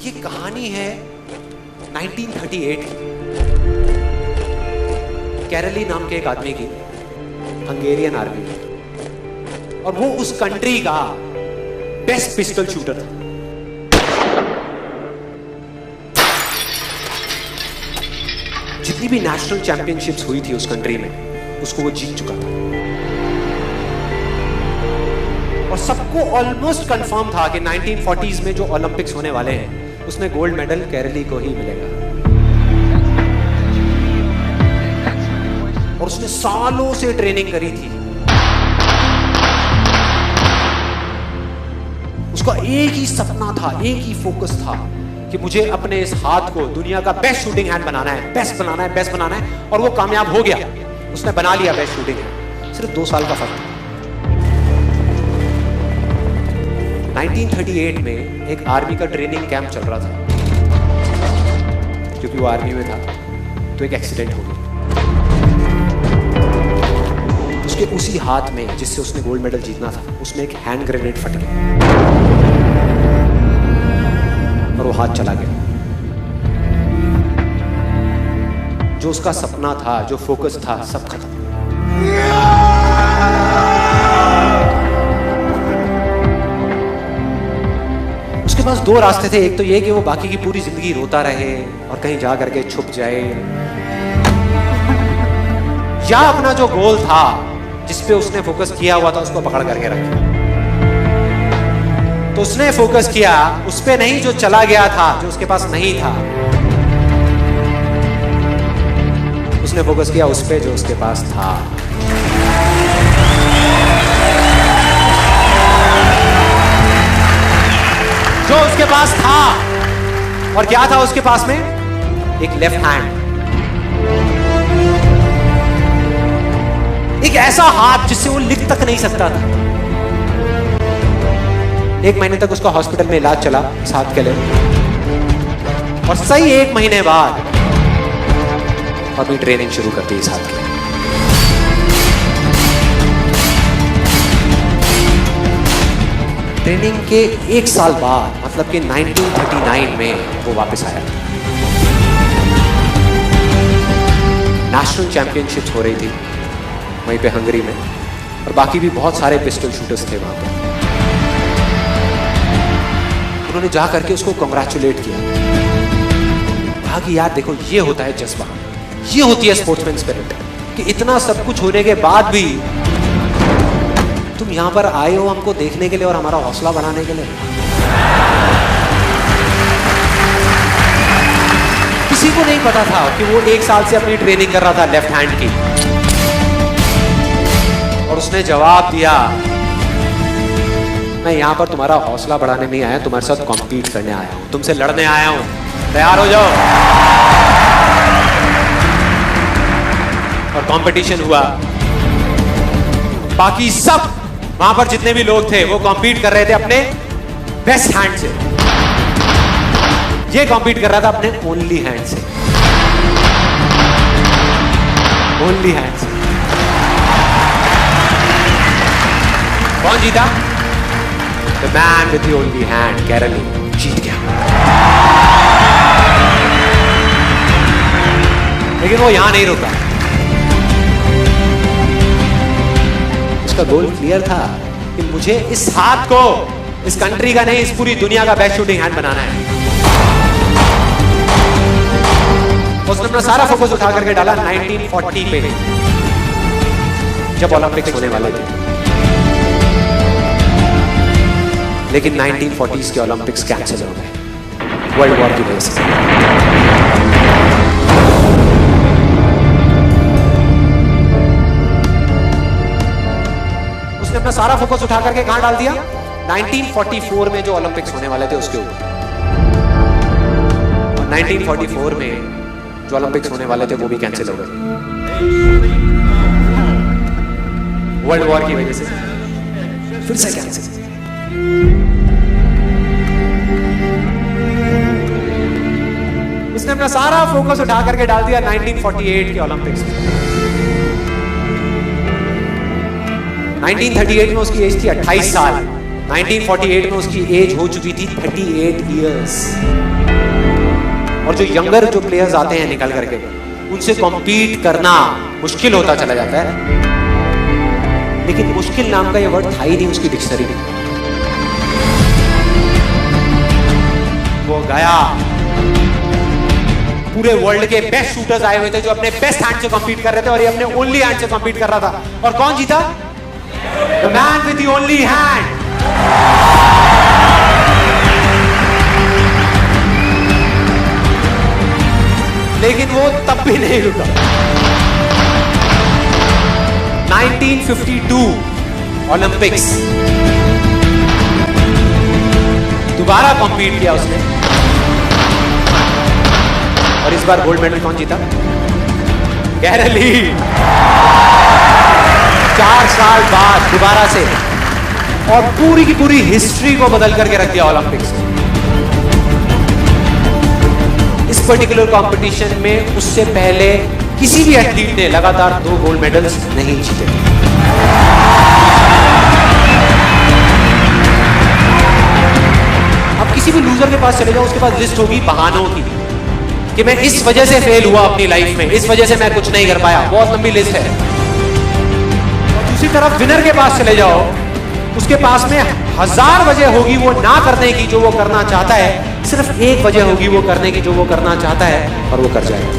ये कहानी है 1938 कैरली नाम के एक आदमी की, हंगेरियन आर्मी में, और वो उस कंट्री का बेस्ट पिस्टल शूटर था। जितनी भी नेशनल चैंपियनशिप्स हुई थी उस कंट्री में, उसको वो जीत चुका था। और सबको ऑलमोस्ट कंफर्म था कि 1940s में जो ओलंपिक्स होने वाले हैं उसमें गोल्ड मेडल कैरली को ही मिलेगा। और उसने सालों से ट्रेनिंग करी थी। उसका एक ही सपना था, एक ही फोकस था कि मुझे अपने इस हाथ को दुनिया का बेस्ट शूटिंग हैंड बनाना है, बेस्ट बनाना है, बेस्ट बनाना है। और वो कामयाब हो गया, उसने बना लिया बेस्ट शूटिंग हैंड। सिर्फ 2 साल का फर्क था। 1938 में एक आर्मी का ट्रेनिंग कैंप चल रहा था। क्योंकि वो आर्मी में था तो एक एक्सीडेंट हो गया। उसके उसी हाथ में जिससे उसने गोल्ड मेडल जीतना था, उसमें एक हैंड ग्रेनेड फट गया और वो हाथ चला गया। जो उसका सपना था, जो फोकस था, सब खत्म। उसके पास 2 रास्ते थे। एक तो ये कि वो बाकी की पूरी जिंदगी रोता रहे और कहीं जा करके छुप जाए, या अपना जो गोल था जिस पे उसने फोकस किया हुआ था उसको पकड़ करके रखे। तो उसने फोकस किया उस पे नहीं जो चला गया था, जो उसके पास नहीं था। उसने फोकस किया उस पे जो उसके पास था। जो उसके पास था, और क्या था उसके पास में? एक लेफ्ट हैंड, एक ऐसा हाथ जिससे वो लिख तक नहीं सकता था। 1 महीने तक उसका हॉस्पिटल में इलाज चला इस हाथ के लिए, और सही 1 महीने बाद अपनी ट्रेनिंग शुरू करती इस हाथ के लिए। ट्रेनिंग के 1 साल बाद, मतलब कि 1939 में वो वापस आया। नेशनल चैंपियनशिप्स हो रही थी वहीं पे हंगरी में, और बाकी भी बहुत सारे पिस्टल शूटर्स थे वहां पे। उन्होंने जा करके उसको कांग्रेचुलेट किया, कहा कि यार देखो, ये होता है जज्बा, ये होती है स्पोर्ट्समैन स्पिरिट, कि इतना सब कुछ होने के बाद भी तुम यहां पर आए हो हमको देखने के लिए और हमारा हौसला बढ़ाने के लिए। किसी को नहीं पता था कि वो 1 साल से अपनी ट्रेनिंग कर रहा था लेफ्ट हैंड की, और उसने जवाब दिया, मैं यहां पर तुम्हारा हौसला बढ़ाने नहीं आया, तुम्हारे साथ कॉम्पीट करने आया हूं, तुमसे लड़ने आया हूं, तैयार हो जाओ। और कंपटीशन हुआ। बाकी सब वहां पर जितने भी लोग थे वो कॉम्पीट कर रहे थे अपने बेस्ट हैंड से। ये कॉम्पीट कर रहा था अपने ओनली हैंड से, ओनली हैंड से। कौन जीता? The man with the only hand, कैरली जीत गया। लेकिन वो यहां नहीं रुका। उसका गोल क्लियर था कि मुझे इस हाथ को इस कंट्री का नहीं, इस पूरी दुनिया का बेस्ट शूटिंग हैंड बनाना है। उसने अपना सारा फोकस उठा करके डाला 1940 पे, जब ओलंपिक्स होने वाले थे। लेकिन 1940s के ओलंपिक्स कैंसिल हो गए वर्ल्ड वॉर की वजह से। उसने अपना सारा फोकस उठा करके कहां डाल दिया? 1944 में जो ओलंपिक्स होने वाले थे उसके ऊपर। 1944 में जो ओलंपिक्स होने वाले थे वो भी कैंसिल हो गए वर्ल्ड वॉर की वजह से। फिर से कैंसिल। उसने अपना सारा फोकस उठा करके डाल दिया 1948 के ओलंपिक्स में। 1938 में उसकी एज थी 28 साल। 1948 में उसकी एज हो चुकी थी 38 इयर्स। और जो यंगर जो प्लेयर्स आते हैं निकल करके, उनसे कॉम्पीट करना मुश्किल होता चला जाता है। लेकिन मुश्किल नाम का ये वर्ड था ही नहीं उसकी डिक्शनरी में। वो गया, पूरे वर्ल्ड के बेस्ट शूटर्स आए हुए थे जो अपने बेस्ट हैंड से कॉम्पीट कर रहे थे, और ये अपने ओनली हैंड से कॉम्पीट कर रहा था। और कौन जीता? The man with the only hand. लेकिन वो तब भी नहीं रुका। 1952 ओलंपिक्स, दोबारा कॉम्पीट किया उसने, और इस बार गोल्ड मेडल कौन जीता? गैरल लीड। 4 साल बाद दोबारा से, और पूरी की पूरी हिस्ट्री को बदल करके रख दिया ओलंपिक्स। इस पर्टिकुलर कंपटीशन में उससे पहले किसी भी एथलीट ने लगातार 2 गोल्ड मेडल्स नहीं जीते। अब किसी भी लूजर के पास चले जाओ, उसके पास लिस्ट होगी बहानों की कि मैं इस वजह से फेल हुआ अपनी लाइफ में, इस वजह से मैं कुछ नहीं कर पाया। बहुत लंबी लिस्ट है। और दूसरी तरफ विनर के पास चले जाओ, उसके पास में 1000 वजह होगी वो ना करने की जो वो करना चाहता है, सिर्फ एक वजह होगी वो करने की जो वो करना चाहता है, और वो कर जाएगा।